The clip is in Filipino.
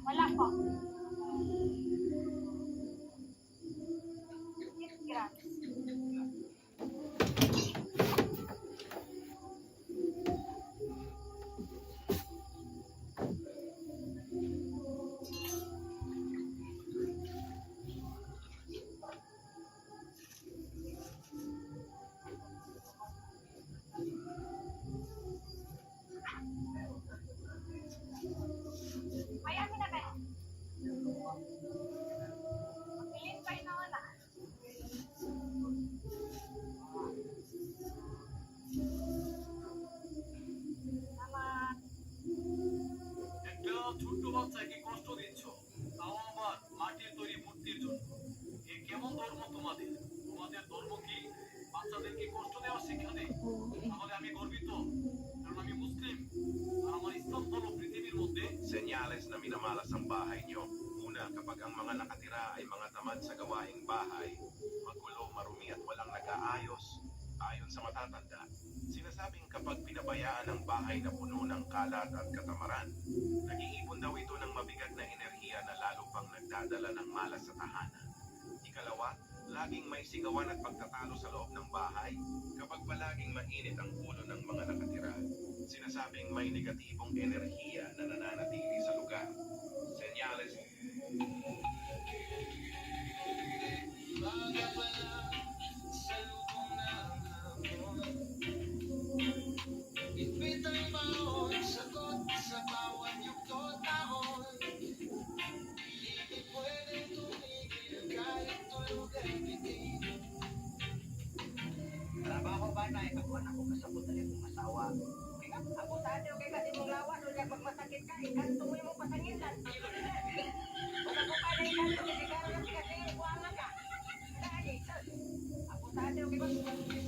Wala po. 6 grams. May amin na kayo. Magpilin kayo na wala. Salamat. একটা ছোট্ট বাচ্চাকে কষ্ট দিচ্ছ, তাও আবার মাটির তৈরি মূর্তির জন্য। এ কেমন ধর্ম তোমাদের? তোমাদের ধর্ম কি বাচ্চাদেরকে কষ্ট দেওয়ার শিক্ষা দেয়? তাহলে আমি গর্বিত, কারণ আমি মুসলিম আর আমার ইসলাম হলো পৃথিবীর মধ্যে Senyales na minamalas ang bahay nyo. Una, kapag ang mga nakatira ay mga tamad sa gawaing bahay, magulo, marumi at walang nag-aayos. Ayon sa matatanda, sinasabing kapag pinabayaan ang bahay na puno ng kalat at katamaran, nag-iipon daw ito ng mabigat na enerhiya na lalo pang nagdadala ng malas sa tahanan. Ikalawa, laging may sigawan at pagtatalo sa loob ng bahay kapag palaging mainit ang ulo ng mga nakatira. Sinasabing may negatibong enerhiya na nananatili sa lugar. Senyales Trabaho ba na ikakuan ako kasabot na yung asawa. Kaya nga, ako tayo kay kasi mong lawa doon niya pag masakit ka, ikanto mo yung pasangitan. Kung ako ka na ikanto, hindi ka rin kasi buwangan ka. Dahil, ako tayo kay